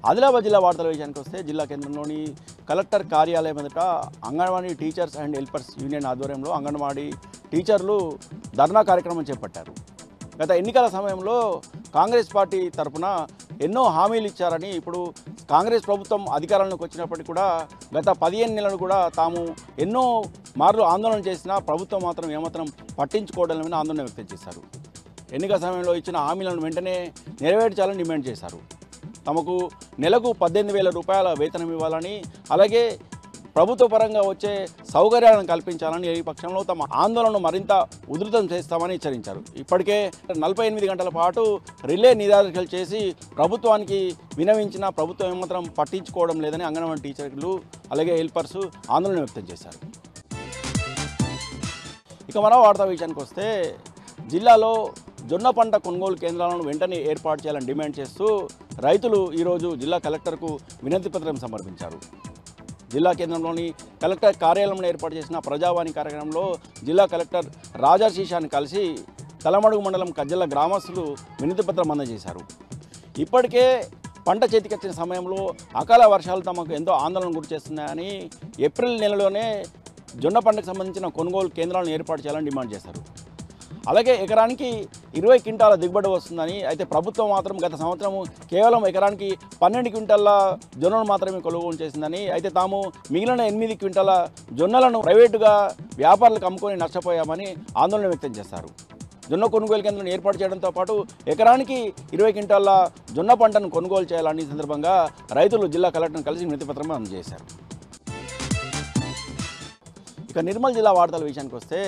ఆదిలాబాద్ జిల్లా వార్తల విషయానికి వస్తే జిల్లా కేంద్రంలోని కలెక్టర్ కార్యాలయం ఎదుట anganwadi teachers and helpers union ఆధ్వర్యంలో అంగన్వాడీ టీచర్లు ధర్నా కార్యక్రమం చేపట్టారు. గత ఎన్నికల సమయంలో కాంగ్రెస్ పార్టీ తరఫున ఎన్నో హామీలు ఇచ్చారని, ఇప్పుడు కాంగ్రెస్ ప్రభుత్వం అధికారంలోకి వచ్చినప్పటికీ కూడా గత 15 నెలలు కూడా తాము ఎన్నో మార్లు ఆందోళన చేసినా ప్రభుత్వం మాత్రం ఏమాత్రం పట్టించుకోవడం మీద ఆందోళన వ్యక్తం చేశారు. ఎన్నికల సమయంలో ఇచ్చిన హామీలను వెంటనే నెరవేర్చాలని డిమాండ్ చేశారు. తమకు నెలకు 18,000 రూపాయల వేతనం ఇవ్వాలని, అలాగే ప్రభుత్వ పరంగా వచ్చే సౌకర్యాలను కల్పించాలని, ఈ పక్షంలో తమ ఆందోళనను మరింత ఉధృతం చేస్తామని హెచ్చరించారు. ఇప్పటికే 48 గంటల పాటు రిలే నిరాదరణలు చేసి ప్రభుత్వానికి వినవించిన ప్రభుత్వం ఏమాత్రం పట్టించుకోవడం లేదని అంగన్వాడీ టీచర్లు అలాగే హెల్పర్స్ ఆందోళన వ్యక్తం చేశారు. ఇక మరో వార్తా విషయానికి వస్తే జిల్లాలో జొన్న పంట కొనుగోలు కేంద్రాలను వెంటనే ఏర్పాటు చేయాలని డిమాండ్ చేస్తూ రైతులు ఈరోజు జిల్లా కలెక్టర్కు వినతి పత్రం సమర్పించారు. జిల్లా కేంద్రంలోని కలెక్టర్ కార్యాలయంలో ఏర్పాటు చేసిన ప్రజావాణి కార్యక్రమంలో జిల్లా కలెక్టర్ రాజాశీషాన్ని కలిసి తలమడుగు మండలం కజ్జల గ్రామస్తులు వినతి పత్రం అందజేశారు. ఇప్పటికే పంట చేతికొచ్చిన సమయంలో అకాల వర్షాలు తమకు ఎంతో ఆందోళన గురి చేస్తున్నాయని ఏప్రిల్ నెలలోనే జొన్న పంటకు సంబంధించిన కొనుగోలు కేంద్రాలను ఏర్పాటు చేయాలని డిమాండ్ చేశారు. అలాగే ఎకరానికి 20 క్వింటాల దిగుబడి వస్తుందని, అయితే ప్రభుత్వం మాత్రం గత సంవత్సరం కేవలం ఎకరానికి 12 క్వింటాల జొన్నలు మాత్రమే కొనుగోలు చేసిందని, అయితే తాము మిగిలిన 8 క్వింటాల జొన్నలను ప్రైవేటుగా వ్యాపారులకు అమ్ముకొని నష్టపోయామని ఆందోళన వ్యక్తం చేశారు. జొన్న కొనుగోలు కేంద్రాలను ఏర్పాటు చేయడంతో పాటు ఎకరానికి 20 క్వింటాల జొన్న పంటను కొనుగోలు చేయాలని సందర్భంగా రైతులు జిల్లా కలెక్టర్ను కలిసి వినతి పత్రం అందజేశారు. ఇక నిర్మల్ జిల్లా వార్తల విషయానికి వస్తే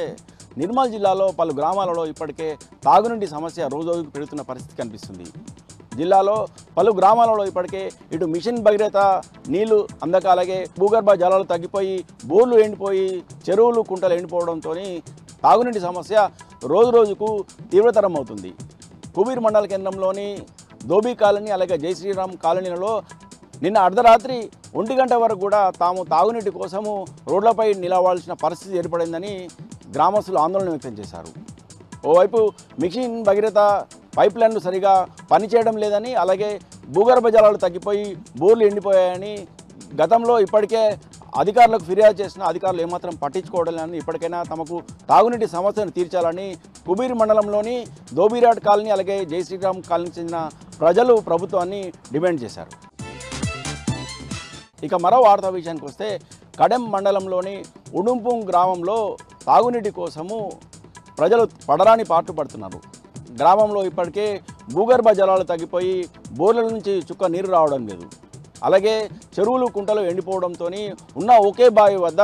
నిర్మల్ జిల్లాలో పలు గ్రామాలలో ఇప్పటికే తాగునీటి సమస్య రోజురోజుకు పెరుగుతున్న పరిస్థితి కనిపిస్తుంది. జిల్లాలో పలు గ్రామాలలో ఇప్పటికే ఇటు మిషన్ భగీరథ నీళ్లు అందక, అలాగే భూగర్భ జలాలు తగ్గిపోయి బోర్లు ఎండిపోయి చెరువులు కుంటలు ఎండిపోవడంతో తాగునీటి సమస్య రోజురోజుకు తీవ్రతరం అవుతుంది. కుబీర్ మండల కేంద్రంలోని దోబీ కాలనీ అలాగే జై శ్రీరామ్ కాలనీలలో నిన్న అర్ధరాత్రి 1 గంట వరకు కూడా తాము తాగునీటి కోసము రోడ్లపై నిలవాల్సిన పరిస్థితి ఏర్పడిందని గ్రామస్తులు ఆందోళన వ్యక్తం చేశారు. ఓవైపు మిషన్ భగీరథ పైప్ లైన్లు సరిగా పనిచేయడం లేదని, అలాగే భూగర్భ జలాలు తగ్గిపోయి బోర్లు ఎండిపోయాయని గతంలో ఇప్పటికే అధికారులకు ఫిర్యాదు చేసిన అధికారులు ఏమాత్రం పట్టించుకోవడం లేదని, ఇప్పటికైనా తమకు తాగునీటి సమస్యను తీర్చాలని కుబీర్ మండలంలోని దోబీరాట్ కాలనీ అలాగే జై శ్రీరామ్ కాలనీకి చెందిన ప్రజలు ప్రభుత్వాన్ని డిమాండ్ చేశారు. ఇక మరో వార్తా విషయానికి వస్తే కడెం మండలంలోని ఉడుంపుంగ్ గ్రామంలో తాగునీటి కోసము ప్రజలు పడరాని పాటు పడుతున్నారు. గ్రామంలో ఇప్పటికే భూగర్భ జలాలు తగ్గిపోయి బోర్ల నుంచి చుక్క నీరు రావడం లేదు. అలాగే చెరువులు కుంటలు ఎండిపోవడంతో ఉన్న ఒకే బావి వద్ద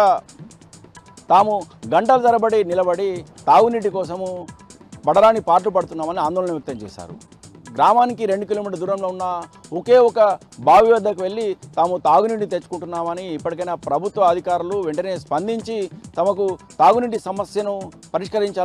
తాము గంటల తరబడి నిలబడి తాగునీటి కోసము పడరాని పాటు పడుతున్నామని ఆందోళన వ్యక్తం చేశారు. గ్రామానికి 2 కిలోమీటర్ల దూరంలో ఉన్న ఒకే ఒక బావి వద్దకు వెళ్ళి తాము తాగునీటి తెచ్చుకుంటున్నామని, ఇప్పటికైనా ప్రభుత్వ అధికారులు వెంటనే స్పందించి తమకు తాగునీటి సమస్యను పరిష్కరించాలని